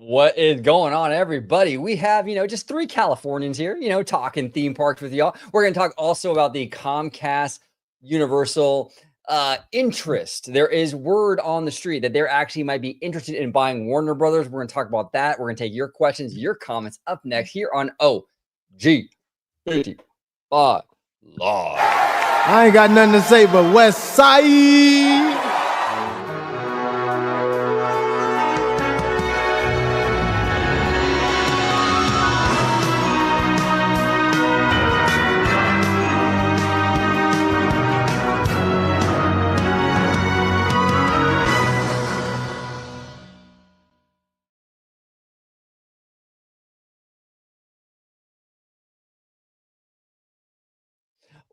What is going on, everybody? We have, just three Californians here, talking theme parks with y'all. We're going to talk also about the Comcast Universal interest. There is word on the street that they're actually might be interested in buying Warner Brothers. We're going to talk about that. We're going to take your questions, your comments up next here on OG55 Live. I ain't got nothing to say but West Side.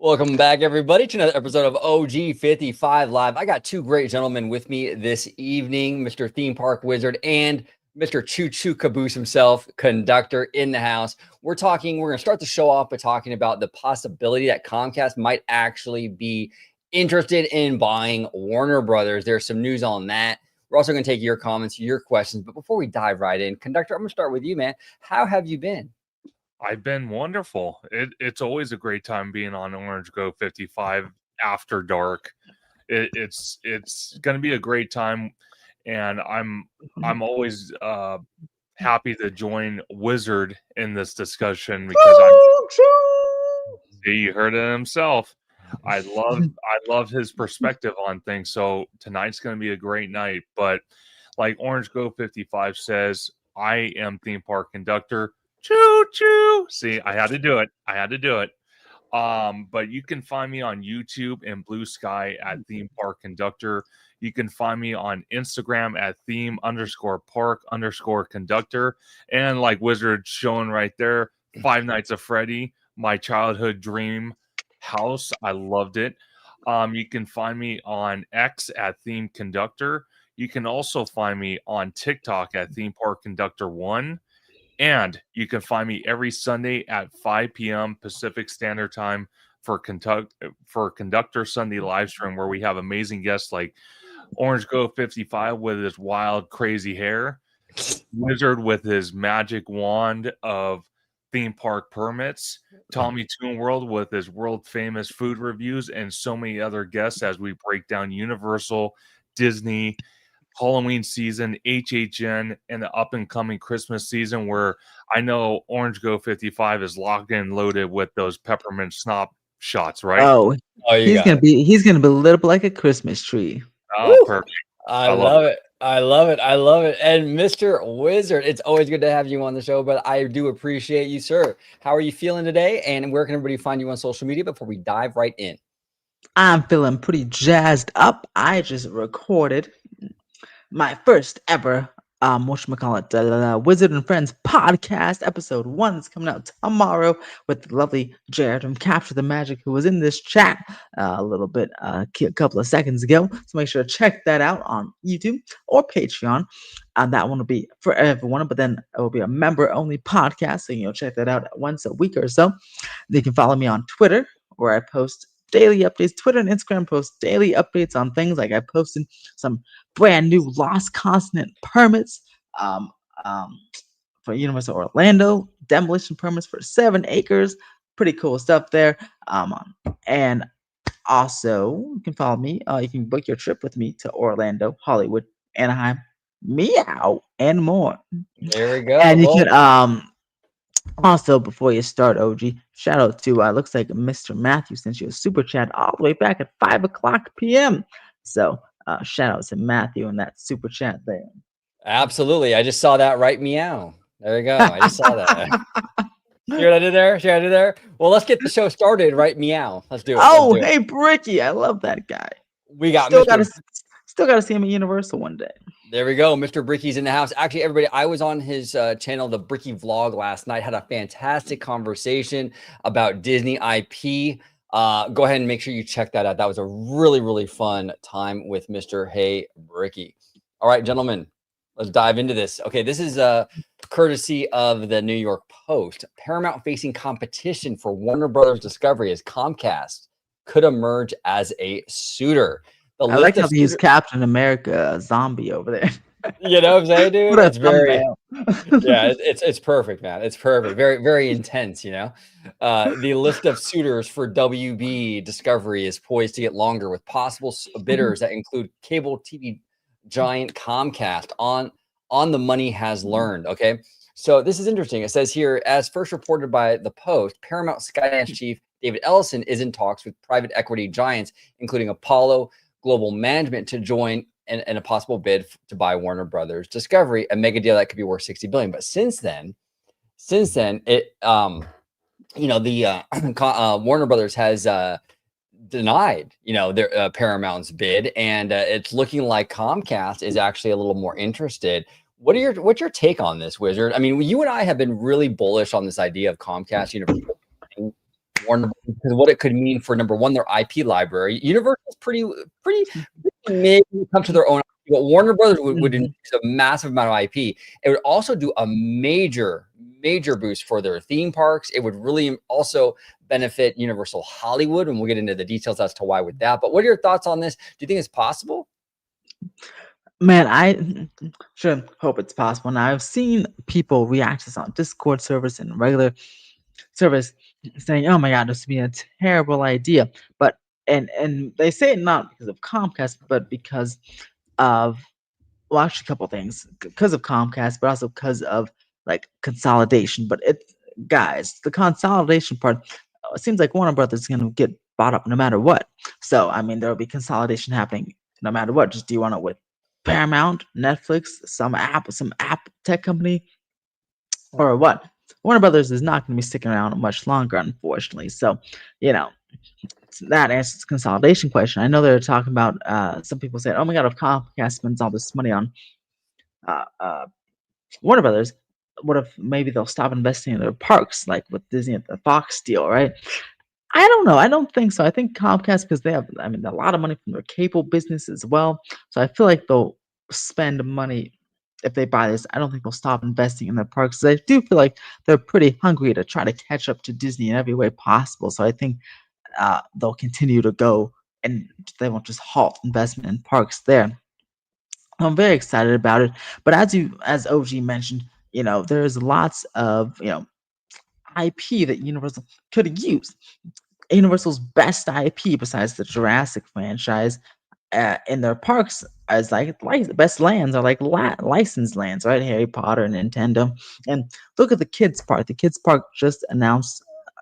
Welcome back, everybody, to another episode of OG55 Live. I got two great gentlemen with me this evening, Mr. Theme Park Wizard and Mr. Choo Choo Caboose himself, conductor in the house. We're going to start the show off by talking about the possibility that Comcast might actually be interested in buying Warner Brothers. There's some news on that. We're also going to take your comments, your questions. But before we dive right in, conductor, I'm going to start with you, man. How have you been? I've been wonderful. It's always a great time being on Orange Go 55 after dark. It's going to be a great time, and I'm always happy to join Wizard in this discussion because he heard it himself. I love his perspective on things. So tonight's going to be a great night. But like Orange Go 55 says, I am theme park conductor. Choo choo. See, I had to do it. But you can find me on YouTube and Blue Sky at Theme Park Conductor. You can find me on Instagram at theme_park_conductor. And like Wizard showing right there, Five Nights at Freddy, my childhood dream house. I loved it. You can find me on X at Theme Conductor. You can also find me on TikTok at Theme Park Conductor 1. And you can find me every Sunday at 5 p.m. Pacific Standard Time for Conductor Sunday live stream, where we have amazing guests like Orange Go 55 with his wild, crazy hair, Wizard with his magic wand of theme park permits, Tommy Toon World with his world famous food reviews, and so many other guests as we break down Universal, Disney, Halloween season, HHN, and the up and coming Christmas season, where I know Orange Go 55 is locked and loaded with those peppermint snap shots, right? Oh, he's gonna be lit up like a Christmas tree. Oh, woo! Perfect. I love it. I love it. And Mr. Wizard, it's always good to have you on the show, but I do appreciate you, sir. How are you feeling today? And where can everybody find you on social media before we dive right in? I'm feeling pretty jazzed up. I just recorded my first ever Wizard and Friends podcast. Episode 1 is coming out tomorrow with the lovely Jared from Capture the Magic, who was in this chat a couple of seconds ago. So make sure to check that out on YouTube or Patreon. That one will be for everyone, but then it will be a member-only podcast, so check that out once a week or so. You can follow me on Twitter, where I post daily updates. Twitter and Instagram post daily updates on things. Like I posted some brand new Lost Continent permits for Universal Orlando, demolition permits for 7 acres. Pretty cool stuff there. And also you can follow me. You can book your trip with me to Orlando, Hollywood, Anaheim, Meow, and more. There we go. And you can also, before you start, OG, shout out to looks like Mr. Matthew sent you a super chat all the way back at 5:00 p.m. So shout out to Matthew in that super chat there. Absolutely. I just saw that, right? Meow. There you go. I just saw that. See what I did there? Well, let's get the show started, right? Meow. Let's do it. Oh, hey, Bricky. I love that guy. We got still got to see him at Universal one day. There we go. Mr. Bricky's in the house. Actually, everybody, I was on his channel, the Bricky Vlog, last night. Had a fantastic conversation about Disney IP. Go ahead and make sure you check that out. That was a really, really fun time with Mr. Hey Bricky. All right, gentlemen, let's dive into this. Okay, this is courtesy of the New York Post. Paramount facing competition for Warner Brothers Discovery as Comcast could emerge as a suitor. I like how they use Captain America zombie over there. You know what I'm saying, dude? What a It's very, thumbnail. yeah, it's perfect, man. It's perfect. Very, very intense, you know. The list of suitors for WB Discovery is poised to get longer with possible bidders that include cable TV giant Comcast on the money has learned. Okay. So this is interesting. It says here, as first reported by the Post, Paramount Skydance chief David Ellison is in talks with private equity giants, including Apollo Global Management, to join in a possible bid to buy Warner Brothers Discovery, a mega deal that could be worth 60 billion. But since then, it you know, the Warner Brothers has denied, you know, their Paramount's bid, and it's looking like Comcast is actually a little more interested. What's your take on this, Wizard? I mean, you and I have been really bullish on this idea of Comcast Universal Warner, because what it could mean for, number one, their IP library. Universal's pretty mid when it comes to their own IP, but Warner Brothers would Mhm. introduce a massive amount of IP. It would also do a major boost for their theme parks. It would really also benefit Universal Hollywood, and we'll get into the details as to why with that. But what are your thoughts on this? Do you think it's possible? Man, I sure hope it's possible. Now, I've seen people react to this on Discord servers and regular service saying, "Oh my God, this would be a terrible idea." But and they say it not because of Comcast, but because of, well, actually, a couple things. Because of Comcast, but also because of like consolidation. But it, guys, the consolidation part, it seems like Warner Brothers is going to get bought up no matter what. So I mean, there will be consolidation happening no matter what. Just do you want it with Paramount, Netflix, some app tech company, or what? Warner Brothers is not going to be sticking around much longer, unfortunately. So, you know, that answers the consolidation question. I know they're talking about, some people said, "Oh my God, if Comcast spends all this money on uh, uh, Warner Brothers, what if maybe they'll stop investing in their parks, like with Disney at the Fox deal, right?" I don't know. I don't think so. I think Comcast, because they have, I mean, a lot of money from their cable business as well. So I feel like they'll spend money if they buy this. I don't think they'll stop investing in their parks. I do feel like they're pretty hungry to try to catch up to Disney in every way possible. So I think they'll continue to go, and they won't just halt investment in parks there. I'm very excited about it. But as OG mentioned, you know, there's lots of, you know, IP that Universal could use. Universal's best IP besides the Jurassic franchise in their parks as like the best lands are like licensed lands, right? Harry Potter, Nintendo, and look at the kids park. The kids park just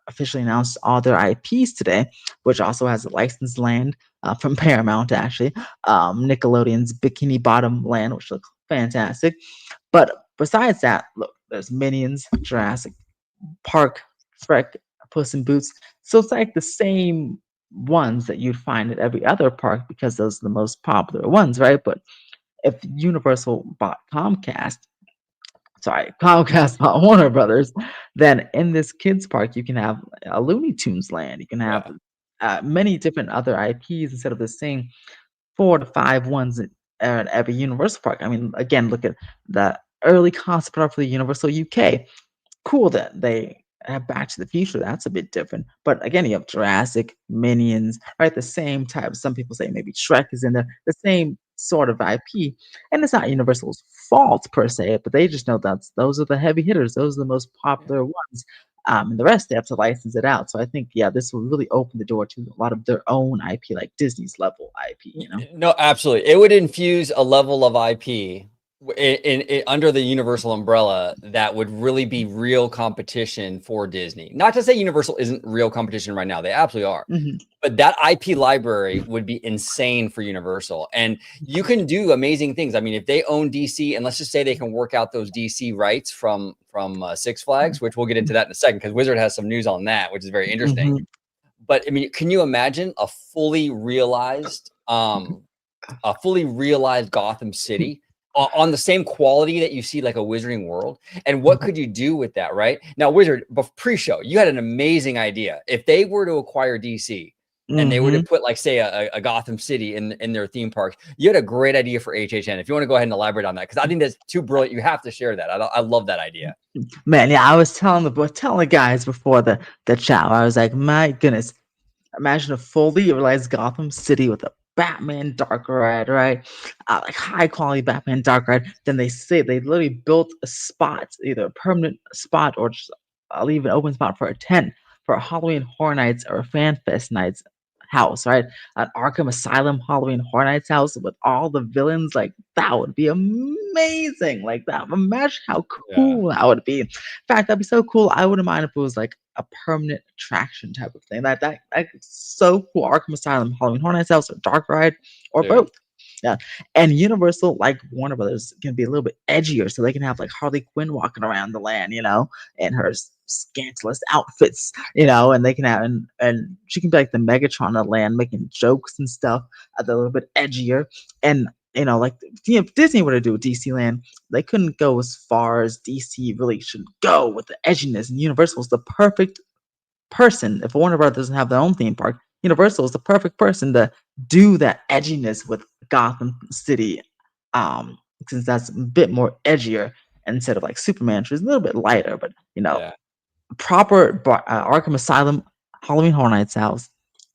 officially announced all their IPs today, which also has a licensed land from Paramount, actually. Nickelodeon's Bikini Bottom land, which looks fantastic. But besides that, look, there's Minions, Jurassic Park, Shrek, Puss in Boots. So it's like the same ones that you'd find at every other park because those are the most popular ones, right? But if Universal bought Comcast bought Warner Brothers, then in this kids park you can have a Looney Tunes land. You can have Yeah. many different other IPs instead of the same 4 to 5 ones that are at every Universal park. I mean, again, look at the early concept art for the Universal UK. Cool that they have Back to the Future. That's a bit different. But again, you have Jurassic, Minions, right? The same type. Some people say maybe Shrek is in there. The same sort of IP. And it's not Universal's fault per se, but they just know those are the heavy hitters. Those are the most popular ones. And the rest they have to license it out. So I think, yeah, this will really open the door to a lot of their own IP, like Disney's level IP. You know. No, absolutely. It would infuse a level of IP in under the Universal umbrella that would really be real competition for Disney. Not to say Universal isn't real competition right now; they absolutely are. Mhm. But that IP library would be insane for Universal, and you can do amazing things. I mean, if they own DC, and let's just say they can work out those DC rights from Six Flags, which we'll get into that in a second, because Wizard has some news on that, which is very interesting. Mhm. But I mean, can you imagine a fully realized Gotham City on the same quality that you see like a Wizarding World? And what could you do with that, right? Now, Wizard, but pre-show, you had an amazing idea. If they were to acquire DC and they were to Mhm. put like say a Gotham City in their theme parks, you had a great idea for HHN. If you want to go ahead and elaborate on that, because I think that's too brilliant. You have to share that. I love that idea. Man, yeah, I was telling the guys before the chat. I was like, my goodness, imagine a fully realized Gotham City with a Batman Dark Ride, right? Like high quality Batman Dark Ride. Then they say they literally built a spot, either a permanent spot or just I'll leave an open spot for a tent for a Halloween Horror Nights or Fan Fest Nights house, right? An Arkham Asylum Halloween Horror Nights house with all the villains. Like that would be amazing. Like that. Imagine how cool that would be. In fact, that'd be so cool. I wouldn't mind if it was like a permanent attraction type of thing. That's so cool. Arkham Asylum, Halloween Horror Nights house, or Dark Ride, or Dude. both. Yeah. And Universal, like Warner Brothers, can be a little bit edgier, so they can have like Harley Quinn walking around the land, in her scandalous outfits, and they can have and she can be like the Megatron of the land, making jokes and stuff, a little bit edgier. And like if Disney were to do DC Land, they couldn't go as far as DC really should go with the edginess. And Universal is the perfect person. If Warner Brothers doesn't have their own theme park, Universal is the perfect person to do that edginess with Gotham City, since that's a bit more edgier instead of like Superman, which is a little bit lighter. But proper Arkham Asylum, Halloween Horror Nights house,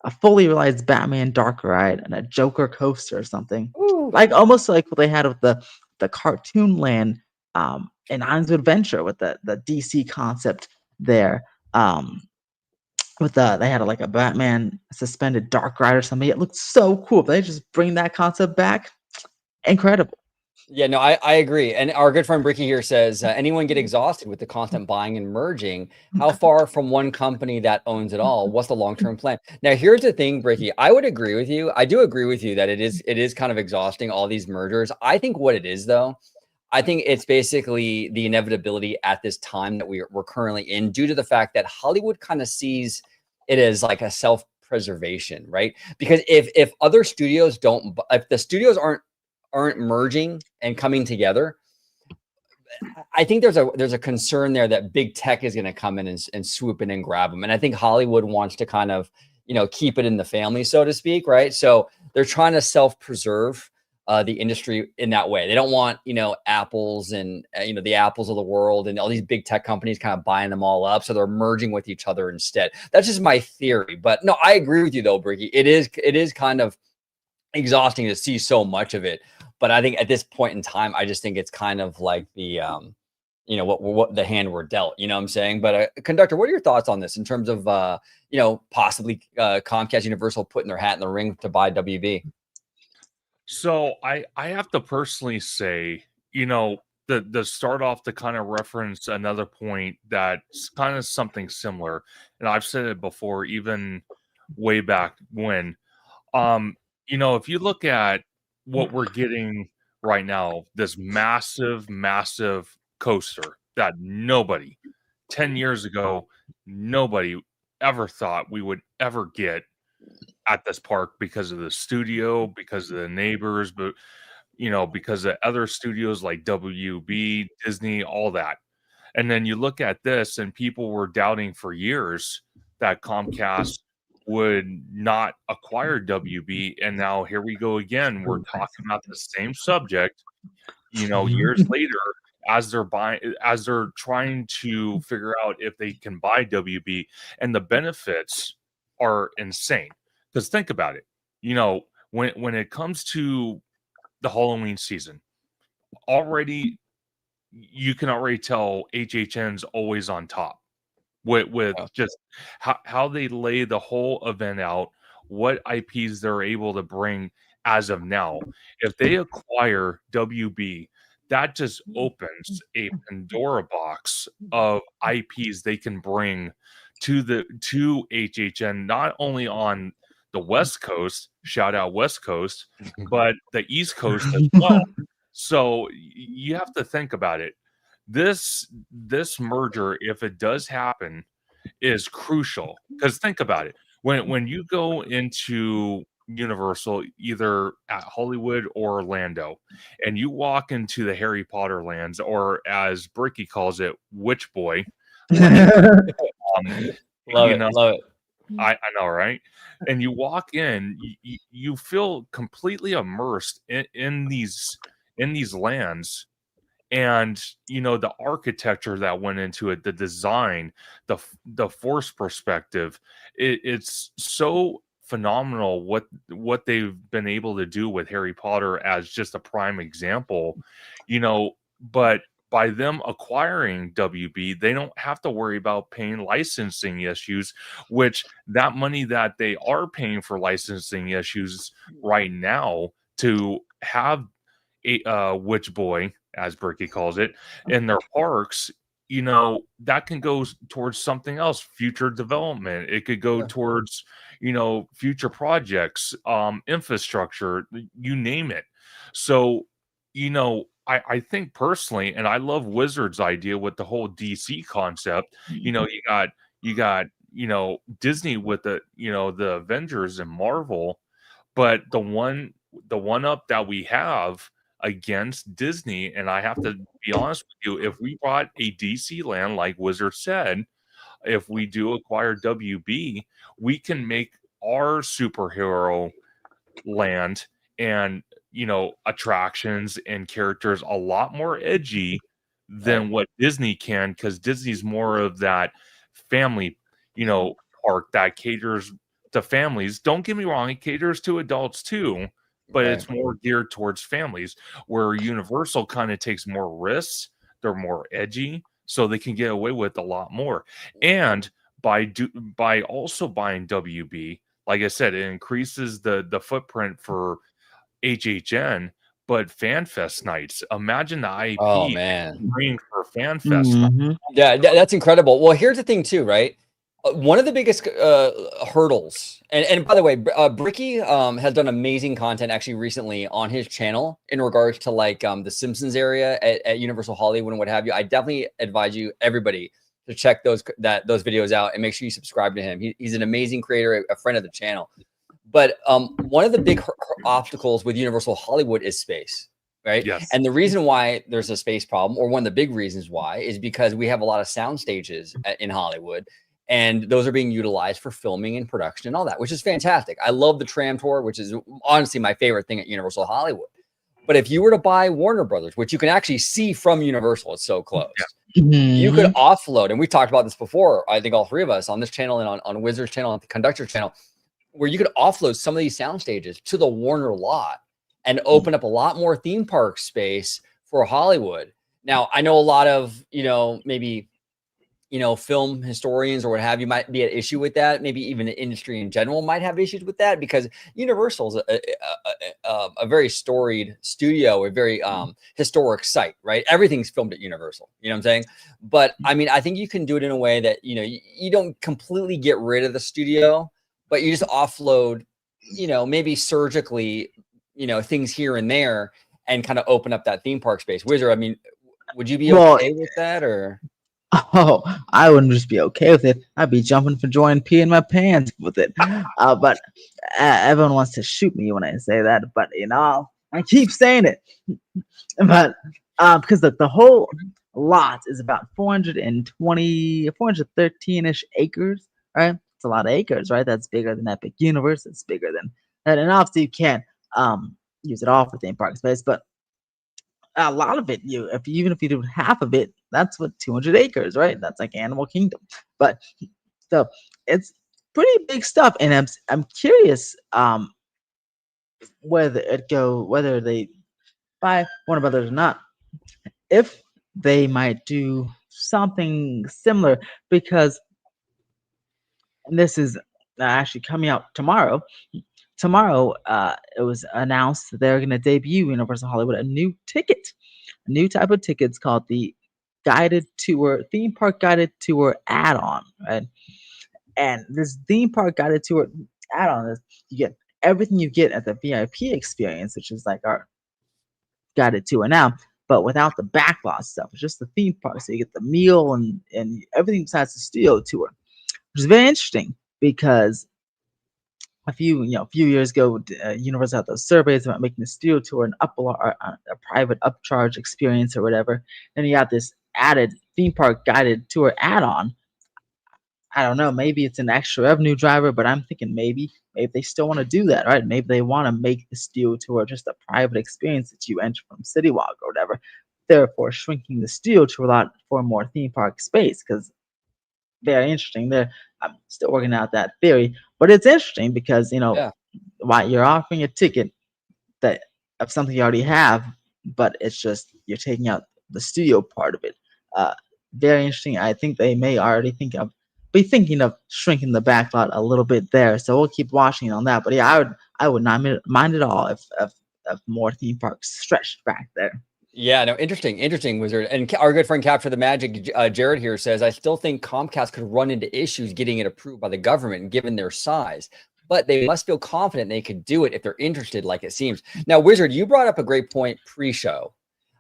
a fully realized Batman Dark Ride, and a Joker coaster or something. Ooh. Like almost like what they had with the cartoon land in Islands of Adventure with the DC concept there. With they had like a Batman suspended Dark Ride or something. It looked so cool. If they just bring that concept back, incredible. Yeah, no, I agree. And our good friend Bricky here says, anyone get exhausted with the constant buying and merging? How far from one company that owns it all? What's the long-term plan? Now, here's the thing, Bricky. I would agree with you. I do agree with you that it is kind of exhausting, all these mergers. I think what it is, though, I think it's basically the inevitability at this time that we're currently in, due to the fact that Hollywood kind of sees it as like a self-preservation, right? Because if other studios don't, if the studios aren't merging and coming together, I think there's a concern there that big tech is going to come in and swoop in and grab them. And I think Hollywood wants to kind of, keep it in the family, so to speak, right? So they're trying to self-preserve the industry in that way. They don't want, Apples and, the Apples of the world and all these big tech companies kind of buying them all up. So they're merging with each other instead. That's just my theory. But no, I agree with you though, Bricky. It is kind of exhausting to see so much of it. But I think at this point in time, I just think it's kind of like the, what the hand we're dealt, you know what I'm saying? But Conductor, what are your thoughts on this in terms of, possibly Comcast Universal putting their hat in the ring to buy WB? So I have to personally say, the start off to kind of reference another point that's kind of something similar, and I've said it before, even way back when. If you look at what we're getting right now, this massive, massive coaster that 10 years ago, nobody ever thought we would ever get at this park because of the studio, because of the neighbors, but because of other studios like WB, Disney, all that. And then you look at this and people were doubting for years that Comcast would not acquire WB, and now here we go again. We're talking about the same subject, years later, as they're trying to figure out if they can buy WB, and the benefits are insane. Because think about it, when it comes to the Halloween season, already you can already tell HHN's always on top with just how they lay the whole event out, what IPs they're able to bring as of now. If they acquire WB, that just opens a Pandora box of IPs they can bring to HHN, not only on the West Coast, shout out West Coast, but the East Coast as well. So you have to think about it. This merger, if it does happen, is crucial, because think about it. When you go into Universal, either at Hollywood or Orlando, and you walk into the Harry Potter lands, or as Bricky calls it, Witch Boy land, Love it. I know, right? And you walk in, you feel completely immersed in these lands. And the architecture that went into it, the design, the force perspective, it's so phenomenal what they've been able to do with Harry Potter as just a prime example, you know, but by them acquiring WB, they don't have to worry about paying licensing issues, which that money that they are paying for licensing issues right now to have a Witch Boy, as Berkey calls it, in their parks, you know, that can go towards something else, future development. It could go Yeah. towards, you know, future projects, infrastructure, you name it. So, you know, I think personally, and I love Wizard's idea with the whole DC concept. You know, you got, you know, Disney with the, you know, the Avengers and Marvel, but the one up that we have against Disney, and I have to be honest with you, if we bought a DC land like Wizard said, if we do acquire WB, we can make our superhero land and, you know, attractions and characters a lot more edgy than what Disney can, because Disney's more of that family, you know, park that caters to families. Don't get me wrong, it caters to adults too, but Right. it's more geared towards families, where Universal kind of takes more risks. They're more edgy, so they can get away with a lot more. And by also buying WB, like I said, it increases the footprint for HHN, but FanFest nights. Imagine the Oh IP man. bring for FanFest night. Mhm. Yeah, that's incredible. Well, here's the thing too, right? One of the biggest hurdles, and by the way, Bricky has done amazing content actually recently on his channel in regards to like the Simpsons area at Universal Hollywood and what have you. I definitely advise you, everybody, to check those videos out and make sure you subscribe to him. He's an amazing creator, a friend of the channel. But one of the big obstacles with Universal Hollywood is space, right? Yes. And the reason why there's a space problem, or one of the big reasons why, is because we have a lot of sound stages in Hollywood, and those are being utilized for filming and production and all that, which is fantastic. I love the tram tour, which is honestly my favorite thing at Universal Hollywood. But if you were to buy Warner Brothers, which you can actually see from Universal, it's so close. You could offload, and we talked about this before, I think all three of us on this channel and on Wizard's channel and the Conductor channel, where you could offload some of these sound stages to the Warner lot and open up a lot more theme park space for Hollywood. Now, I know a lot of, you know, maybe, you know, film historians or what have you might be at issue with that. Maybe even the industry in general might have issues with that, because Universal is a very storied studio, a very historic site, right? Everything's filmed at Universal, you know what I'm saying? But I mean, I think you can do it in a way that, you know, you don't completely get rid of the studio, but you just offload, you know, maybe surgically, you know, things here and there, and kind of open up that theme park space. Wizard, I mean, would you be okay with that, or? Oh, I wouldn't just be okay with it. I'd be jumping for joy and peeing my pants with it. But everyone wants to shoot me when I say that. But you know, I keep saying it. But because the whole lot is about 413-ish acres, right? It's a lot of acres, right? That's bigger than Epic Universe. It's bigger than that. And obviously you can't use it all for theme park space, but a lot of it, even if you do half of it, that's what 200 acres, right? That's like Animal Kingdom. But so it's pretty big stuff, and I'm curious whether they buy Warner Brothers or not, if they might do something similar, because this is actually coming out tomorrow. Tomorrow, it was announced that they're going to debut Universal Hollywood a new type of tickets called the theme park guided tour add-on, right? And this theme park guided tour add-on is, you get everything you get at the VIP experience, which is like our guided tour now, but without the backlot stuff. It's just the theme park, so you get the meal and everything besides the studio tour, which is very interesting, because a few years ago, Universal had those surveys about making the studio tour a private upcharge experience or whatever. Then you got this added theme park guided tour add-on. I don't know, maybe it's an extra revenue driver, but I'm thinking maybe they still want to do that, right? Maybe they want to make the studio tour just a private experience that you enter from City Walk or whatever, therefore shrinking the studio tour a lot for more theme park space, because very interesting there. I'm still working out that theory, but it's interesting because Yeah. why you're offering a ticket that of something you already have, but it's just you're taking out the studio part of it. Uh, Very interesting. I think they may already be thinking of shrinking the backlot a little bit there. So we'll keep watching on that. But yeah, I would not mind at all if more theme parks stretched back there. Yeah, no, interesting, Wizard. And our good friend Capture the Magic, Jared here says, I still think Comcast could run into issues getting it approved by the government given their size, but they must feel confident they could do it if they're interested, like it seems. Now, Wizard, you brought up a great point pre-show,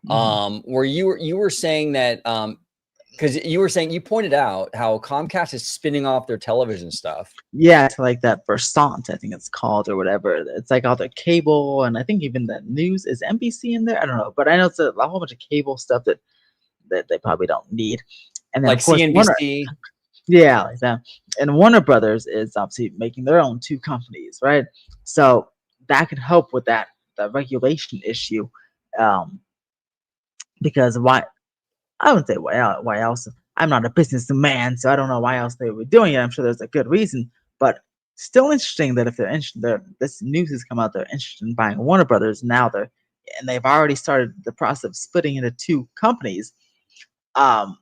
where you were saying that because you pointed out how Comcast is spinning off their television stuff. Yeah, it's like that Versant, I think it's called or whatever. It's like all the cable, and I think even the news is NBC in there. I don't know, but I know it's a whole bunch of cable stuff that they probably don't need. And then Like of course CNBC. yeah, like that. And Warner Brothers is obviously making their own two companies, right? So that could help with that regulation issue, um, because I wouldn't say why else. I'm not a businessman, so I don't know why else they were doing it. I'm sure there's a good reason, but still interesting that if they're interested, this news has come out, they're interested in buying Warner Brothers. Now they've already started the process of splitting into two companies. Um,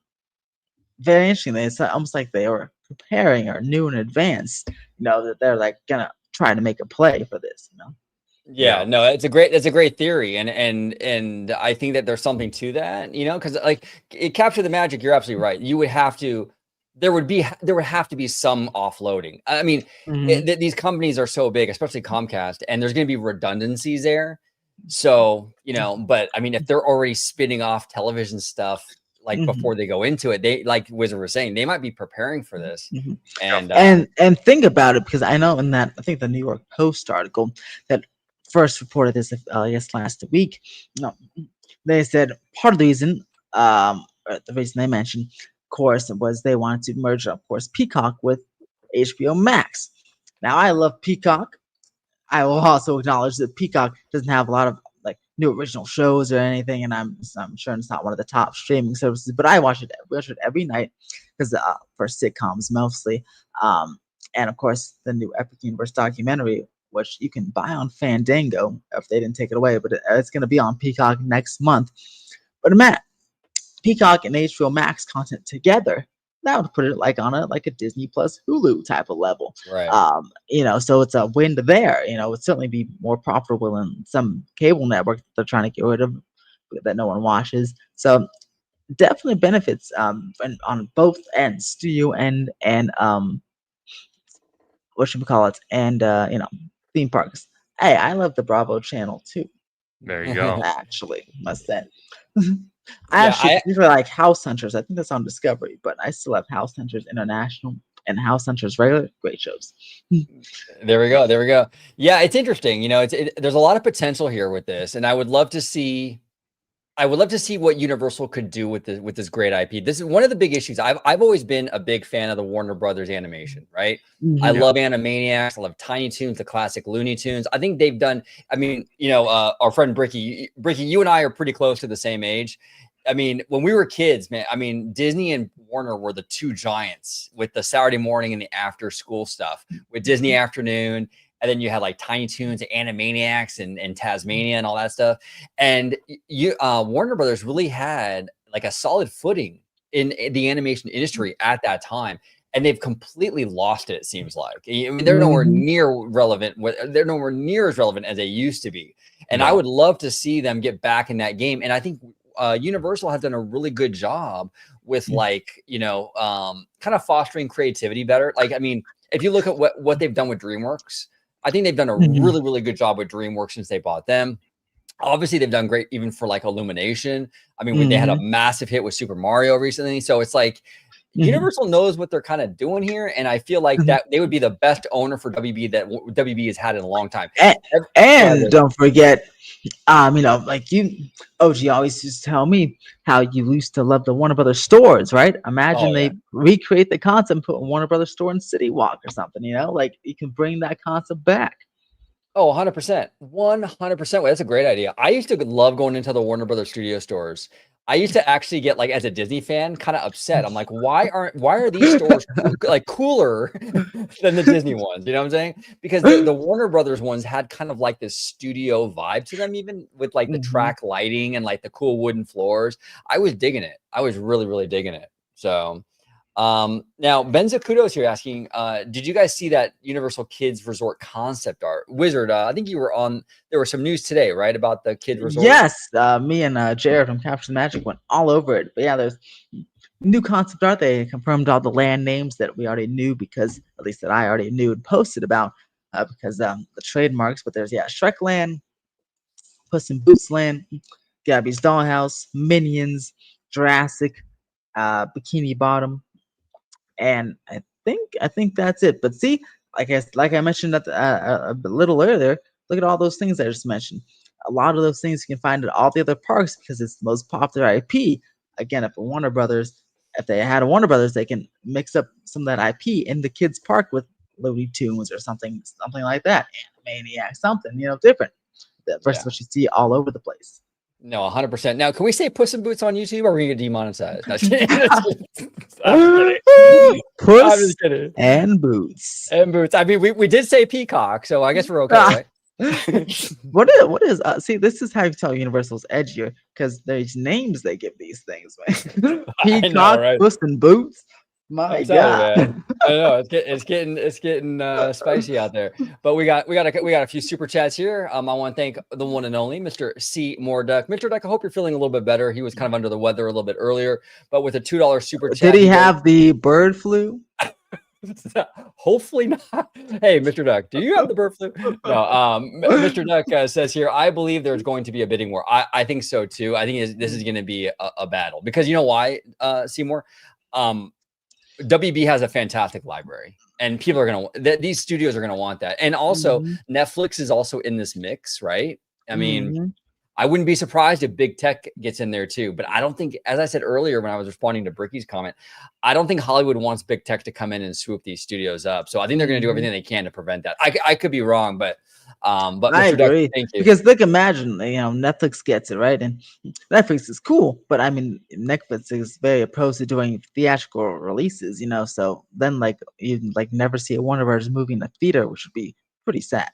Very interesting. It's almost like they were preparing or knew in advance, that they're like gonna try to make a play for this. Yeah, no, it's a great theory, and I think that there's something to that, because like it Capture the Magic, you're absolutely right. You would have to, there would have to be some offloading. I mean, Mhm. these companies are so big, especially Comcast, and there's going to be redundancies there. So, but I mean, if they're already spinning off television stuff like Mhm. before they go into it, they like Wizard was saying, they might be preparing for this, Mhm. and And think about it, because I know in that, I think the New York Post article that first reported this, I guess last week, no, they said part of the reason, or the reason they mentioned, of course, was they wanted to merge, of course, Peacock with HBO Max. Now I love Peacock. I will also acknowledge that Peacock doesn't have a lot of like new original shows or anything, and I'm sure it's not one of the top streaming services. But I watch it every night because for sitcoms mostly, and of course the new Epic Universe documentary, which you can buy on Fandango if they didn't take it away, but it's going to be on Peacock next month. But Matt, Peacock and HBO Max content together, that would put it like a Disney Plus Hulu type of level. right. So it's a win there. It would certainly be more profitable than some cable network that they're trying to get rid of that no one watches. So definitely benefits on both ends, studio end and what should we call it, and theme parks. Hey, I love the Bravo channel too. There you go. Actually, must say. I Yeah, actually prefer like House Hunters. I think that's on Discovery, but I still have House Hunters International and House Hunters regular. Great shows. There we go. There we go. Yeah, it's interesting. There's a lot of potential here with this, and I would love to see. I would love to see what Universal could do with this great IP. This is one of the big issues. I've always been a big fan of the Warner Brothers animation, right? I Mhm. love Animaniacs. I love Tiny Toons, the classic Looney Tunes. I think they've done. I mean, our friend Bricky, you and I are pretty close to the same age. I mean, when we were kids, man, I mean, Disney and Warner were the two giants with the Saturday morning and the after school stuff with Disney Afternoon. And then you had like Tiny Toons, Animaniacs, and Tasmania and all that stuff. And Warner Brothers really had like a solid footing in the animation industry at that time. And they've completely lost it, it seems like. I mean, they're nowhere Mhm. near relevant. They're nowhere near as relevant as they used to be. And I No. would love to see them get back in that game. And I think Universal has done a really good job with kind of fostering creativity better. Like, I mean, if you look at what they've done with DreamWorks, I think they've done a Mhm. really, really good job with DreamWorks since they bought them. Obviously, they've done great even for like Illumination. I mean, they had a Mhm. massive hit with Super Mario recently. So it's like Mhm. Universal knows what they're kind of doing here. And I feel like Mhm. that they would be the best owner for WB that WB has had in a long time. And, Go ahead, and Wizard. don't forget, like OG always used to tell me how you used to love the Warner Brothers stores, right? Imagine Oh, yeah. they recreate the concept, and put a Warner Brothers store in City Walk or something. Like you can bring that concept back. Oh, 100%. 100%. Well, that's a great idea. I used to love going into the Warner Brothers studio stores. I used to actually get like as a Disney fan kind of upset. I'm like, why are these stores like cooler than the Disney ones? You know what I'm saying? Because the Warner Brothers ones had kind of like this studio vibe to them, even with like the track lighting and like the cool wooden floors. I was digging it. I was really, really digging it. So now Benza Kudos here asking, did you guys see that Universal Kids Resort concept art? Wizard, I think you were on, there was some news today, right? About the Kids Resort. Yes, me and Jared from Capture the Magic went all over it. But yeah, there's new concept art. They confirmed all the land names that we already knew, because at least that I already knew and posted about, because the trademarks. But there's Shrek Land, Puss in Boots Land, Gabby's Dollhouse, Minions, Jurassic, Bikini Bottom, and I think that's it. But see, like I mentioned at a little earlier, look at all those things I just mentioned. A lot of those things you can find at all the other parks because it's the most popular IP. Again, if they had a Warner Brothers, they can mix up some of that IP in the kids' park with Looney Tunes or something like that, Animaniac, something different versus what you see all over the place. No, 100%. Now, can we say Puss in Boots on YouTube, or are we gonna get demonetized? No, Puss and Boots. And Boots. I mean, we did say Peacock, so I guess we're okay, right? What is see, this is how you tell Universal's edgier, because there's names they give these things, man. Peacock, right? Puss in Boots. My God, man. I know it's getting spicy out there. But we got a few super chats here. I want to thank the one and only Mr. C. Moorduck. Mr. Duck, I hope you're feeling a little bit better. He was kind of under the weather a little bit earlier, but with a $2 super chat. Did he have the bird flu? Hopefully not. Hey, Mr. Duck, do you have the bird flu? No. Mr. Duck says here, I believe there's going to be a bidding war. I think so too. I think this is going to be a battle, because you know why, Seymour? WB has a fantastic library, and people are gonna these studios are gonna want that. And also Netflix is also in this mix, right? I mean, I wouldn't be surprised if big tech gets in there too, but I don't think, as I said earlier when I was responding to Bricky's comment, I don't think Hollywood wants big tech to come in and swoop these studios up. So I think they're going to do everything they can to prevent that. I could be wrong, but I Mr. agree. Duck, thank you. Because look, imagine, Netflix gets it, right? And Netflix is cool, but I mean, Netflix is very opposed to doing theatrical releases, so then you never see a Warner Brothers movie in a theater, which would be pretty sad.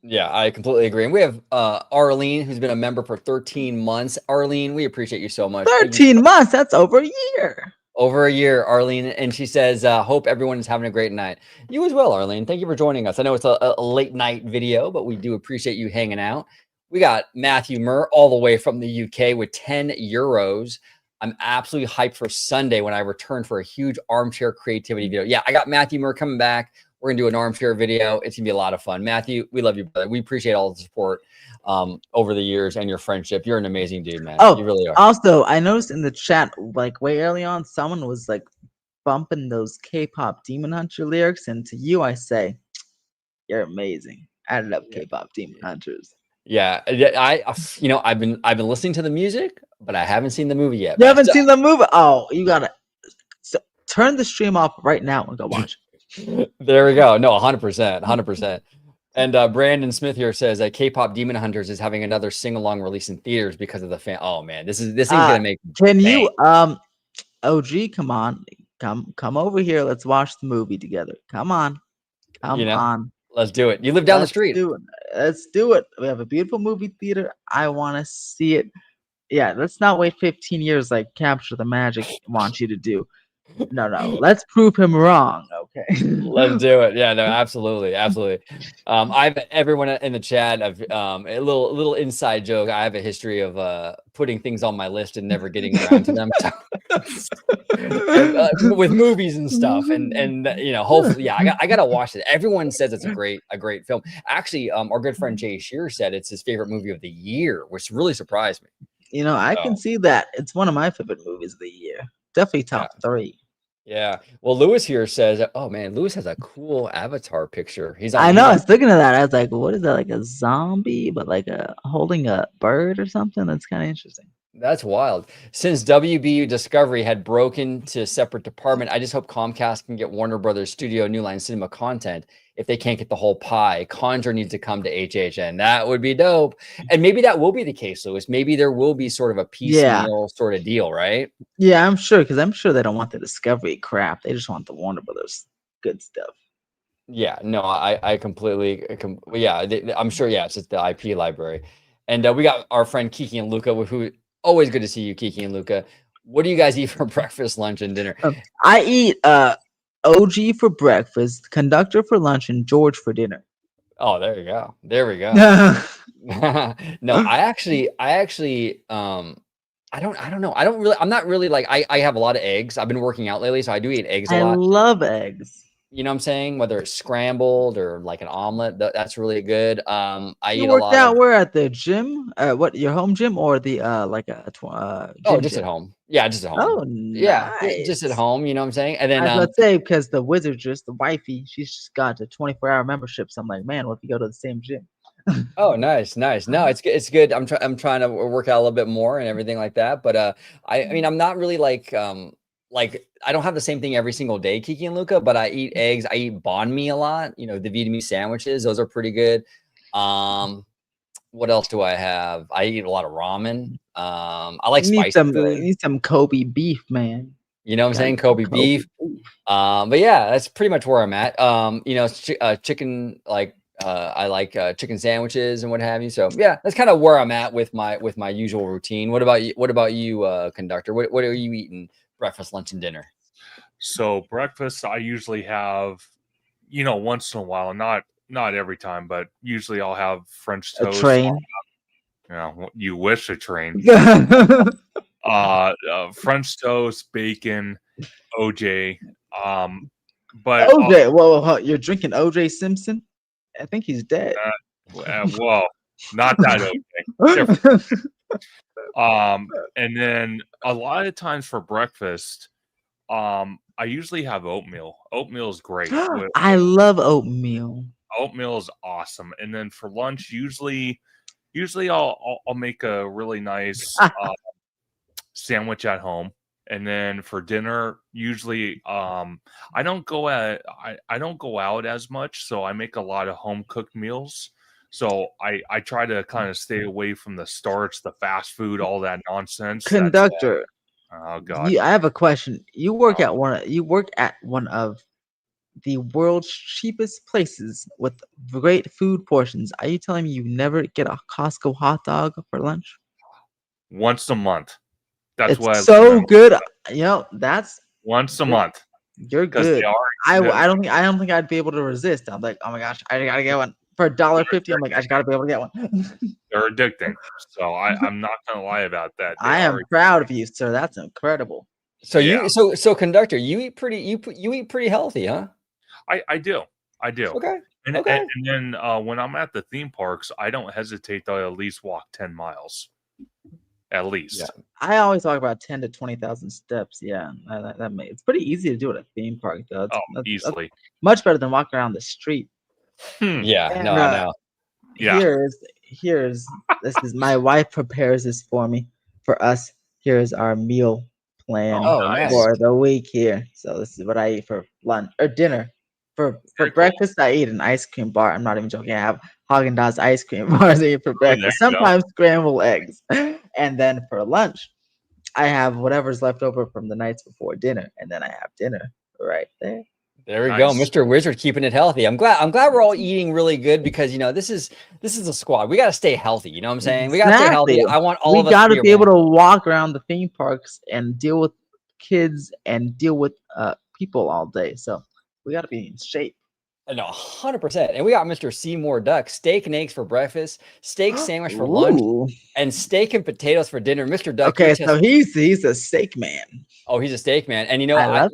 Yeah, I completely agree. And we have Arlene, who's been a member for 13 months. Arlene, we appreciate you so much. 13 months, that's over a year. Over a year, Arlene. And she says, hope everyone is having a great night. You as well, Arlene. Thank you for joining us. I know it's a late night video, but we do appreciate you hanging out. We got Matthew Murr all the way from the UK with 10 euros. I'm absolutely hyped for Sunday when I return for a huge armchair creativity video. Yeah, I got Matthew Murr coming back. We're going to do an armchair video. It's going to be a lot of fun. Matthew, we love you, brother. We appreciate all the support over the years and your friendship. You're an amazing dude, man. Oh, you really are. Also, I noticed in the chat, way early on, someone was bumping those K-pop Demon Hunter lyrics. And to you, I say, you're amazing. I love K-pop Demon Hunters. Yeah, I've been listening to the music, but I haven't seen the movie yet. You haven't seen the movie? Oh, you gotta turn the stream off right now and go watch. There we go. No, 100%. And Brandon Smith here says that K-pop Demon Hunters is having another sing-along release in theaters because of the fan. Oh man, this thing's gonna make. Can you OG, come on, come over here. Let's watch the movie together. Come on, on. Let's do it. You live down the street. Let's do it. We have a beautiful movie theater. I want to see it. Yeah, let's not wait 15 years like Capture the Magic wants you to do. No. Let's prove him wrong. Okay. Let's do it. Yeah, no, absolutely. I've everyone in the chat. I've a little inside joke. I have a history of putting things on my list and never getting around to them. With movies and stuff, and hopefully, yeah, I gotta watch it. Everyone says it's a great film. Actually, our good friend Jay Shear said it's his favorite movie of the year, which really surprised me. I can see that. It's one of my favorite movies of the year. Definitely top 3. Yeah. Well, Lewis here says, oh man, Lewis has a cool avatar picture. I know. I was looking at that. I was like, what is that? Like a zombie, but holding a bird or something? That's kind of interesting. That's wild. Since WB Discovery had broken to a separate department, I just hope Comcast can get Warner Brothers Studio New Line Cinema content if they can't get the whole pie, Conjure needs to come to HHN. That would be dope. And maybe that will be the case, Lewis. Maybe there will be sort of a Yeah. piecemeal sort of deal, right? Yeah, I'm sure, because I'm sure they don't want the Discovery crap. They just want the Warner Brothers good stuff. Yeah, no, I completely, yeah, I'm sure. Yeah, it's just the IP library, and we got our friend Kiki and Luca, who always good to see you, Kiki and Luca. What do you guys eat for breakfast, lunch, and dinner? I eat OG for breakfast, Conductor for lunch, and George for dinner. Oh, there you go. There we go. No, I actually, I don't know. I'm not really like, I have a lot of eggs. I've been working out lately, so I do eat eggs a I lot. love eggs. You know what I'm saying? Whether it's scrambled or like an omelet, that's really good. I You eat a worked lot out of, where, at the gym? What, your home gym, or the like a oh, gym just at gym? home. Yeah, just at home. Oh, Yeah, just at nice. home. You know what I'm saying? And I then, was about to say, because the wizard, just the wifey, she's just got a 24-hour membership. So I'm like, man, what if you go to the same gym? oh, nice, nice. No, it's good. It's good. I'm trying to work out a little bit more and everything like that. But I mean, I'm not really like I don't have the same thing every single day, Kiki and Luca. But I eat eggs. I eat banh mi a lot. You know, the Vietnamese sandwiches. Those are pretty good. What else do I have? I eat a lot of ramen. I like spicy You food. need some Kobe beef, man. You know what I'm Gotta saying? get some Kobe beef. But yeah, that's pretty much where I'm at. You know, chicken, like I like chicken sandwiches and what have you. So yeah, that's kind of where I'm at with my usual routine. What about you? What about you, Conductor? What are you eating breakfast, lunch, and dinner? So breakfast, I usually have, you know, once in a while, not every time, but usually I'll have French A toast. train. You know, you wish a train. French toast, bacon, OJ. But OJ, whoa, you're drinking OJ Simpson? I think he's dead. whoa, not that OJ. Different. And then a lot of times for breakfast, I usually have oatmeal. Oatmeal is great. I love oatmeal. Oatmeal is awesome. And then for lunch, usually I'll make a really nice sandwich at home. And then for dinner, usually I don't go out as much, so I make a lot of home cooked meals. So I try to kind of stay away from the starch, the fast food, all that nonsense. Conductor, Oh God. I have a question. You work at one of the world's cheapest places with great food portions. Are you telling me you never get a Costco hot dog for lunch? Once a month. That's It's what I so remember. good. You know, that's Once a month. you're Because good. they are I don't think I'd be able to resist. I'm like, oh my gosh, I gotta get one for $1.50. I'm like, I just gotta be able to get one. they're addicting. So I'm not gonna lie about that. They I am are proud of you, sir. That's incredible. So Yeah. so Conductor, you eat pretty healthy, huh? I do. Okay. And, Okay. and then when I'm at the theme parks, I don't hesitate to at least walk 10 miles. At least. Yeah. I always talk about 10 to 20,000 steps. Yeah, it's pretty easy to do at a theme park, though. That's Easily. much better than walking around the street. Yeah, And, no, I know. Yeah. Here's this is my wife prepares this for me, for us. Here's our meal plan Oh, nice. for the week here. So this is what I eat for lunch or dinner. For Very cool. breakfast, I eat an ice cream bar. I'm not even joking. I have Haagen-Dazs ice cream bars I eat for there you breakfast. go. Sometimes scrambled eggs, and then for lunch, I have whatever's left over from the nights before dinner, and then I have dinner right there. There we go, Nice. Mr. Wizard, keeping it healthy. I'm glad we're all eating really good, because you know this is a squad. We got to stay healthy. You know what I'm saying? We got to stay healthy. Exactly. I want all We of us got to be able around. to walk around the theme parks and deal with kids and deal with people all day. So we got to be in shape. No, 100%. And we got Mr. Seymour Duck, steak and eggs for breakfast, steak sandwich for lunch, Ooh. and steak and potatoes for dinner. Mr. Duck. Okay, so he's a steak man. Oh, he's a steak man. And you know, I love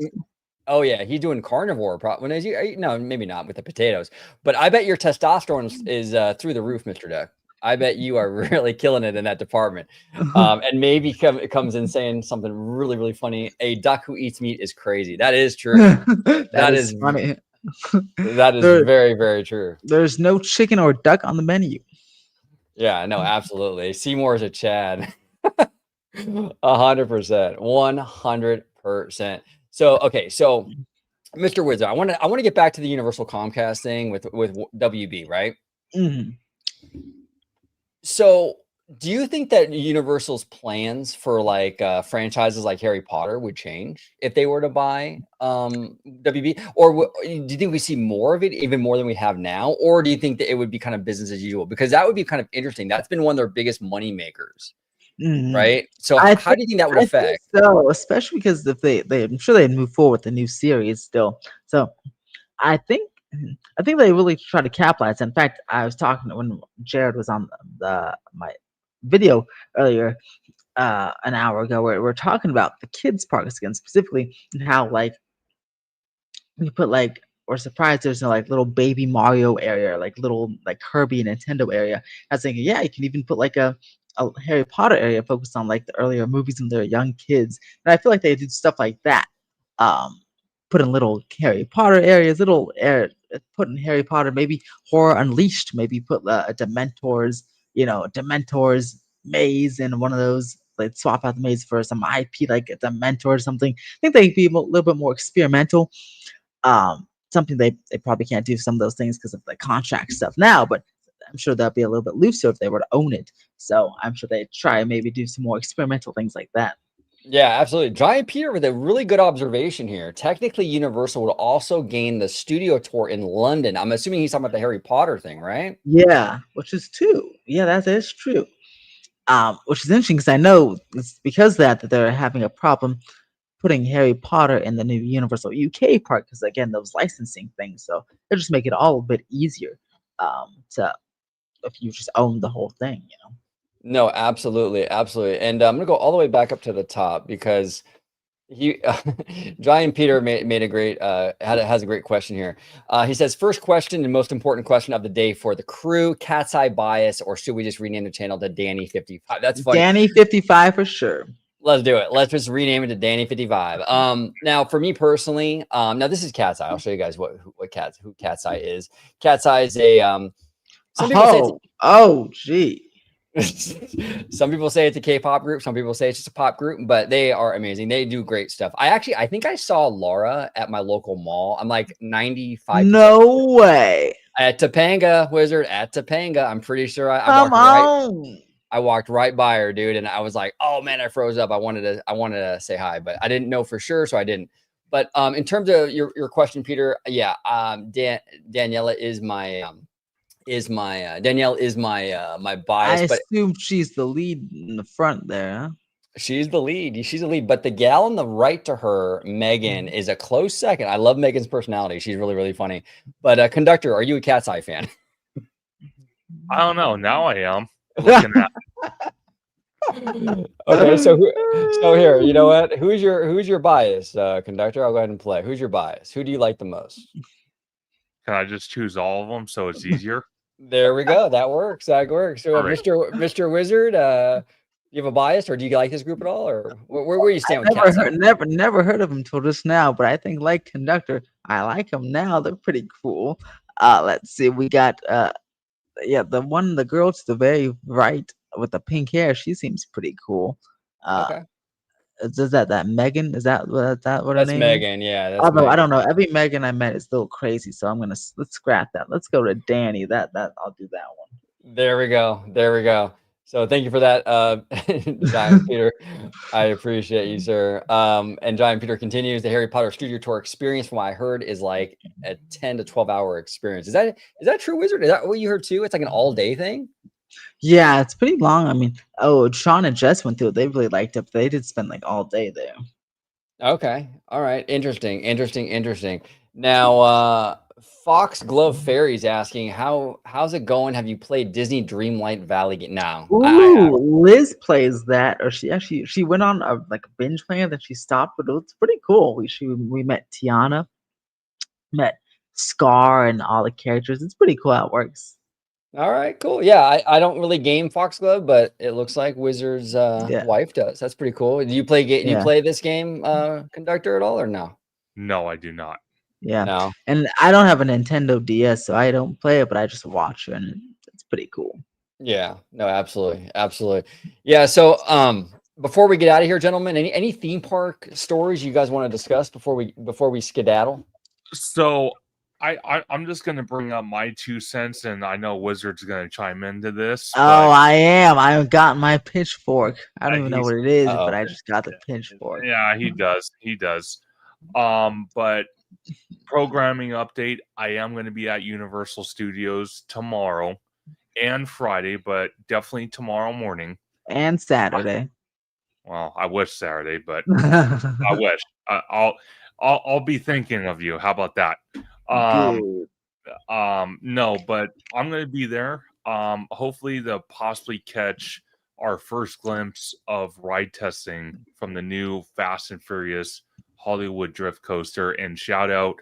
oh yeah, he's doing carnivore. When is you? No, maybe not with the potatoes, but I bet your testosterone is through the roof, Mr. Duck. I bet you are really killing it in that department. And maybe comes in saying something really, really funny. A duck who eats meat is crazy. That is true. that is funny. That is very, very true. There's no chicken or duck on the menu. Yeah, no, absolutely. Seymour is a Chad. 100%. 100%. So, okay. So Mr. Wizard, I want to get back to the Universal Comcast thing with WB, right? Mhm. So, do you think that Universal's plans for like franchises like Harry Potter would change if they were to buy WB, or do you think we see more of it, even more than we have now, or do you think that it would be kind of business as usual? Because that would be kind of interesting. That's been one of their biggest money makers, Mhm. right? So, I how think do you think that would I think affect? so, especially because if they I'm sure they'd move forward with the new series still. So I think I think they really try to capitalize. In fact, I was talking when Jared was on my video earlier, an hour ago, where we're talking about the kids parks again specifically, and how like you put like we're surprised there's no like little baby Mario area, like little like Kirby Nintendo area. I was thinking, yeah, you can even put like a Harry Potter area focused on like the earlier movies when they're young kids. And I feel like they did stuff like that. Um, put in little Harry Potter areas, little air, put in Harry Potter, maybe Horror Unleashed, maybe put a Dementors, Dementors maze in one of those. Like swap out the maze for some IP like a Dementor or something. I think they'd be a little bit more experimental, something they probably can't do some of those things because of the contract stuff now, but I'm sure that'd be a little bit looser if they were to own it. So I'm sure they'd try and maybe do some more experimental things like that. Yeah, absolutely. Giant Peter with a really good observation here. Technically, Universal would also gain the studio tour in London. I'm assuming he's talking about the Harry Potter thing, right? Yeah, which is true. Yeah, that is true. Which is interesting because I know it's because of that they're having a problem putting Harry Potter in the new Universal UK part because again those licensing things. So they just make it all a bit easier to if you just own the whole thing. No, absolutely, absolutely. And I'm gonna go all the way back up to the top because he Giant Peter made a great has a great question here. He says, first question and most important question of the day for the crew: cat's eye bias, or should we just rename the channel to Danny55? That's funny. Danny 55 for sure. Let's do it. Let's just rename it to Danny55. Now for me personally, now this is cat's eye. I'll show you guys who cat's eye is. Cat's eye is a some people say Gee. some people say it's a K-pop group. Some people say it's just a pop group, but they are amazing. They do great stuff. I think I saw Laura at my local mall. I'm like 95%. No way. At Topanga, Wizard, at Topanga. I'm pretty sure I Come on. walked right by her, dude, and I was like, "Oh man, I froze up. I wanted to say hi, but I didn't know for sure, so I didn't." But in terms of your question, Peter, yeah, Daniela is my Danielle is my bias, I but assume she's the lead in the front there, huh? she's the lead. She's the lead, but the gal on the right to her, Megan, is a close second. I love Megan's personality. She's really, really funny. But Conductor, are you a Cat's Eye fan? I don't know. Now I am looking at. Okay, so here, you know what? Who's your bias, Conductor? I'll go ahead and play. Who's your bias? Who do you like the most? Can I just choose all of them so it's easier? There we go. That works. That works. So, Perfect. Mr. Wizard, you have a bias, or do you like this group at all, or where you stand with Never Cat's Eye? heard, never heard of them till just now, but I think like Conductor, I like them now. They're pretty cool. Let's see. We got yeah, the girl to the very right with the pink hair, she seems pretty cool. Uh Okay, is that Megan? Is that what her that's name is? Megan. Yeah, that's Although I Megan. don't know, every Megan I met is still crazy, so let's scrap that. Let's go to Danny. That I'll do that one. There we go. There we go. So thank you for that, Giant Peter. I appreciate you, sir. And Giant Peter continues, the Harry Potter Studio Tour experience, from what I heard, is like a 10 to 12-hour experience. Is that true, Wizard? Is that what you heard too? It's like an all-day thing? Yeah, it's pretty long. I mean, Sean and Jess went through it. They really liked it, but they did spend like all day there. Okay. All right. Interesting. Interesting. Interesting. Now, Fox Glove Fairy's asking, how's it going? Have you played Disney Dreamlight Valley? No, I have. Ooh, Liz plays that, or she went on a like a binge playing that she stopped, but it's pretty cool. We met Tiana, met Scar, and all the characters. It's pretty cool how it works. All right, cool. Yeah, I don't really game Foxglove, but it looks like Wizard's Yeah, wife does. That's pretty cool. Do you play do you yeah, play this game, Conductor, at all, or no? No, I do not. yeah. No. And I don't have a Nintendo DS, so I don't play it, but I just watch it, and it's pretty cool. Yeah. No, absolutely. Absolutely. Yeah, so before we get out of here, gentlemen, any theme park stories you guys want to discuss before we skedaddle? So I'm just gonna bring up my 2 cents, and I know Wizard's gonna chime into this, Oh, but I am. I've got my pitchfork. I don't even know he's what it is, but Uh-oh. I just got the pitchfork. yeah, he does. He does. But programming update, I am gonna be at Universal Studios tomorrow and Friday, but definitely tomorrow morning. And Saturday. Well, I wish Saturday, but I wish. I'll be thinking of you. How about that? Good. No, but I'm gonna be there. Hopefully to possibly catch our first glimpse of ride testing from the new Fast and Furious Hollywood Drift Coaster. And shout out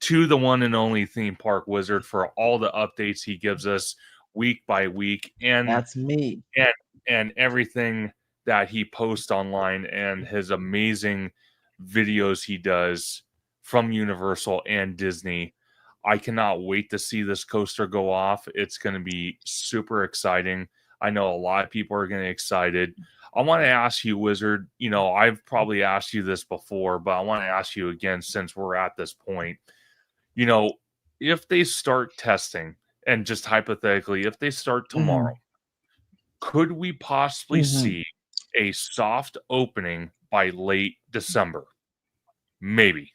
to the one and only theme park wizard for all the updates he gives us week by week, and That's me. and everything that he posts online, and his amazing videos he does from Universal and Disney. I cannot wait to see this coaster go off. It's going to be super exciting. I know a lot of people are going to be excited. I want to ask you, Wizard, I've probably asked you this before, but I want to ask you again since we're at this point. If they start testing, and just hypothetically, if they start tomorrow, could we possibly see a soft opening by late December? Maybe.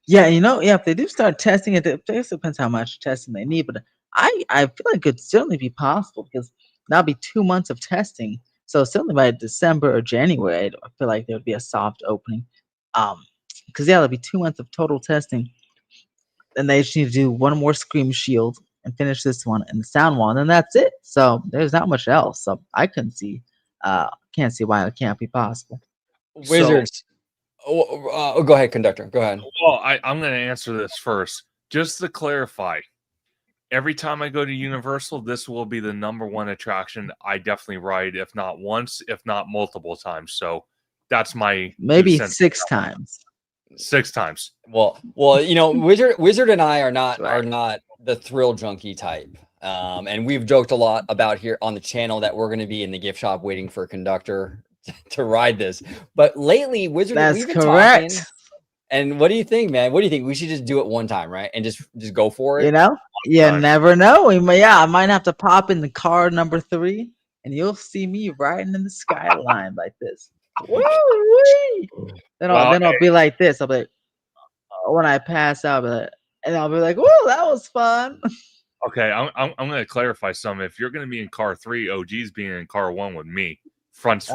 Yeah, if they do start testing it, it depends how much testing they need. But I feel like it could certainly be possible because that'll be 2 months of testing. So certainly by December or January, I feel like there would be a soft opening. Because there'll be 2 months of total testing, and they just need to do one more Scream Shield and finish this one and the sound wall, and then that's it. So there's not much else. So I can't see why it can't be possible. Wizards. Go ahead, conductor. Go ahead. Well, I'm going to answer this first. Just to clarify, every time I go to Universal, this will be the #1 attraction I definitely ride, if not once, if not multiple times. So that's my Maybe 2 cents. 6 times. 6 times. Well, Wizard and I are not Right. the thrill junkie type. And we've joked a lot about here on the channel that we're going to be in the gift shop waiting for a conductor to ride this. But lately, Wizard, That's we've been correct. talking. And what do you think, man? What do you think? We should just do it one time, right? And just go for it. You time. never know. I might have to pop in the car number 3, and you'll see me riding in the skyline like this. Woo-wee. Then I'll be like this. I'll be like, when I pass out, I'll be like, "Whoa, that was fun." Okay, I'm going to clarify some. If you're going to be in car 3, OG's being in car 1 with me, front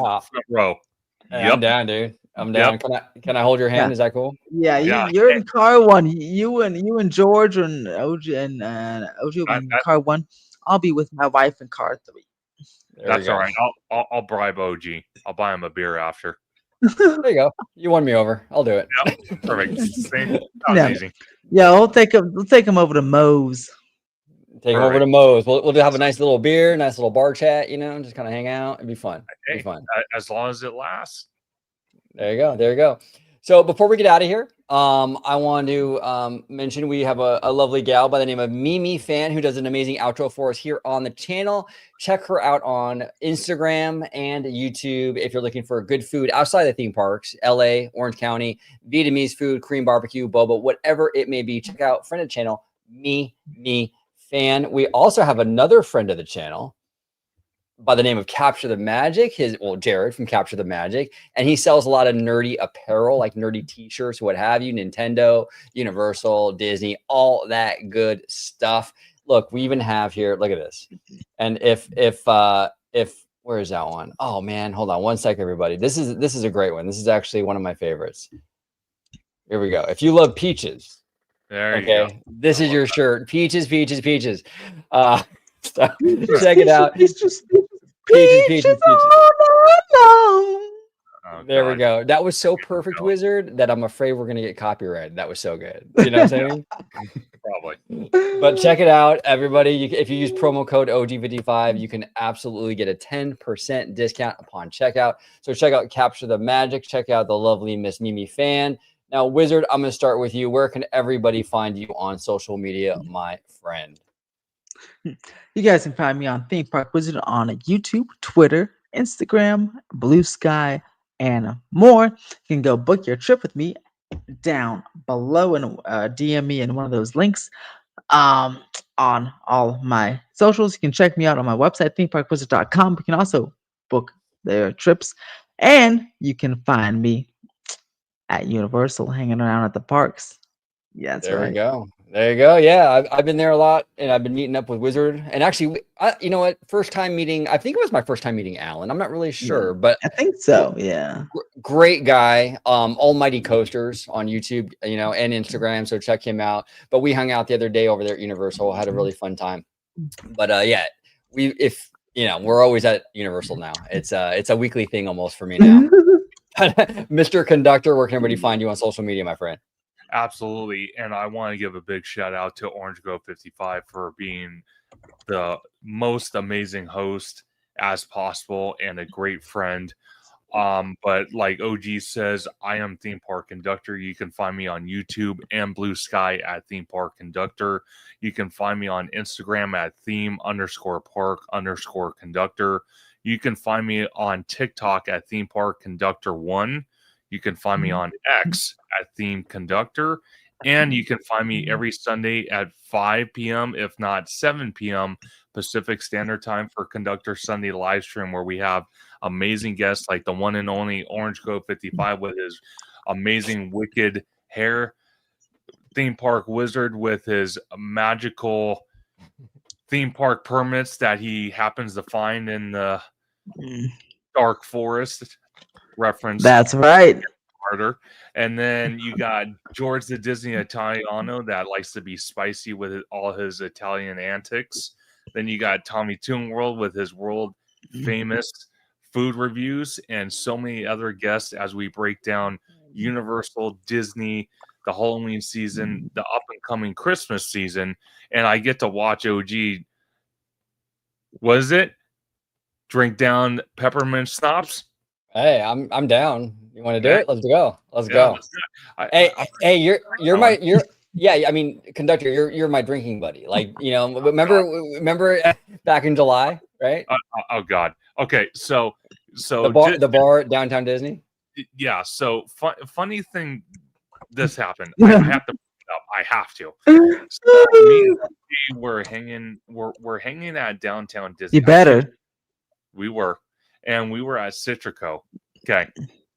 row. Hey, I'm down, dude. I'm down. Can I hold your hand? Yeah. Is that cool? Yeah, Yeah. you're in car 1. You and George and OG OG will be in car 1. I'll be with my wife in car 3. That's all right. I'll bribe OG. I'll buy him a beer after. There you go. You won me over. I'll do it. Yep. Perfect. That was easy. Yeah, we'll take him over to Moe's. Take him over to Moe's. We'll have a nice little beer, nice little bar chat, just kind of hang out. It'd be fun. It'd be fun. As long as it lasts. There you go. There you go. So before we get out of here, I want to mention we have a lovely gal by the name of Mimi Fan who does an amazing outro for us here on the channel. Check her out on Instagram and YouTube if you're looking for good food outside the theme parks, LA, Orange County, Vietnamese food, Korean barbecue, boba, whatever it may be. Check out friend of the channel, Mimi Fan. We also have another friend of the channel by the name of Capture the Magic, Jared from Capture the Magic, and he sells a lot of nerdy apparel, like nerdy t-shirts, what have you, Nintendo, Universal, Disney, all that good stuff. Look, we even have here, look at this. And if where is that one? Oh man, hold on one second, everybody. This is a great one. This is actually one of my favorites. Here we go. If you love peaches, there you go. This is your shirt. Peaches, peaches, peaches. So check it out. Peaches. There we go. That was so perfect, Wizard, that I'm afraid we're gonna get copyrighted. That was so good. You know what I'm saying? Probably. But check it out, everybody. If you use promo code OG55, you can absolutely get a 10% discount upon checkout. So check out Capture the Magic. Check out the lovely Miss Mimi Fan. Now, Wizard, I'm gonna start with you. Where can everybody find you on social media, my friend? You guys can find me on Theme Park Wizard on YouTube, Twitter, Instagram, Blue Sky, and more, you can go book your trip with me down below and DM me in one of those links. On all my socials, you can check me out on my website, themeparkwizard.com. You can also book their trips, and you can find me at Universal hanging around at the parks. Yeah, that's There we right. go. There you go. Yeah, I've been there a lot, and I've been meeting up with Wizard. And actually, you know what? First time meeting. I think it was my first time meeting Alan. I'm not really sure, but I think so. Yeah. great guy. Almighty Coasters on YouTube, you know, and Instagram. So check him out. But we hung out the other day over there at Universal. Had a really fun time. But yeah, if you know, we're always at Universal now. It's a weekly thing almost for me now. Mr. Conductor, where can everybody find you on social media, my friend? Absolutely. And I want to give a big shout out to GOOO55 for being the most amazing host as possible and a great friend. But like OG says, I am Theme Park Conductor. You can find me on YouTube and Blue Sky at Theme Park Conductor. You can find me on Instagram at theme_park_conductor. You can find me on TikTok at Theme Park Conductor 1. You can find me on X at Theme Conductor. And you can find me every Sunday at 5 p.m., if not 7 p.m. Pacific Standard Time for Conductor Sunday live stream, where we have amazing guests like the one and only GOOO55 with his amazing wicked hair, Theme Park Wizard with his magical theme park permits that he happens to find in the dark forest reference. That's right. Harder. And then you got George the Disney Italiano that likes to be spicy with all his Italian antics. Then you got Tommy Toon World with his world famous food reviews, and so many other guests as we break down Universal, Disney, the Halloween season, the up and coming Christmas season. And I get to watch OG, what is it? Drink down peppermint schnapps. Hey, I'm down. You want to do it? Let's go. Let's Yeah, go. Hey, you're yeah. I mean, Conductor, you're my drinking buddy. Like, you know, remember back in July, right? Oh God. Okay, so the bar at downtown Disney. Yeah. So funny thing, this happened. I have to bring it up. I have to. So me and Steve were hanging. We're hanging at downtown Disney. You better. We were, and we were at Citrico. Okay,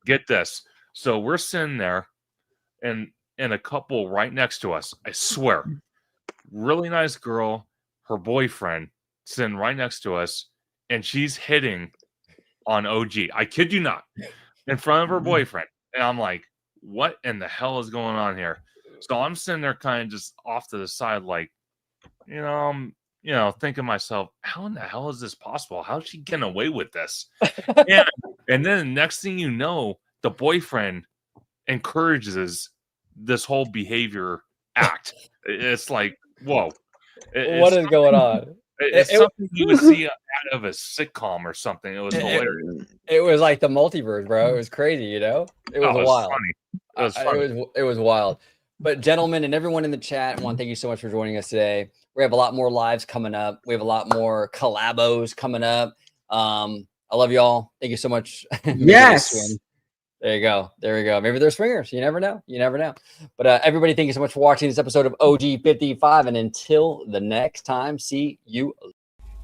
get this. So we're sitting there, and a couple right next to us. I swear, really nice girl, her boyfriend sitting right next to us, and she's hitting on OG. I kid you not, in front of her boyfriend. And I'm like, what in the hell is going on here? So I'm sitting there kind of just off to the side, like, thinking to myself, how in the hell is this possible? How is she getting away with this? and then the next thing you know, the boyfriend encourages this whole behavior act. It's like, whoa. What is going on? It's something you would see out of a sitcom or something. It was hilarious. It was like the multiverse, bro. It was crazy, you know? It was wild. Funny. It was wild. But gentlemen and everyone in the chat, I want to thank you so much for joining us today. We have a lot more lives coming up. We have a lot more collabos coming up. I love you all. Thank you so much. Yes. There you go. There we go. Maybe they're swingers. You never know. You never know. But everybody, thank you so much for watching this episode of OG55. And until the next time, see you.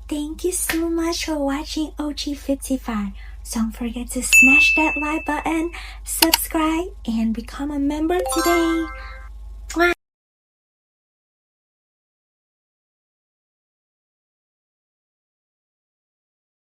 Thank you so much for watching OG55. Don't forget to smash that like button, subscribe, and become a member today.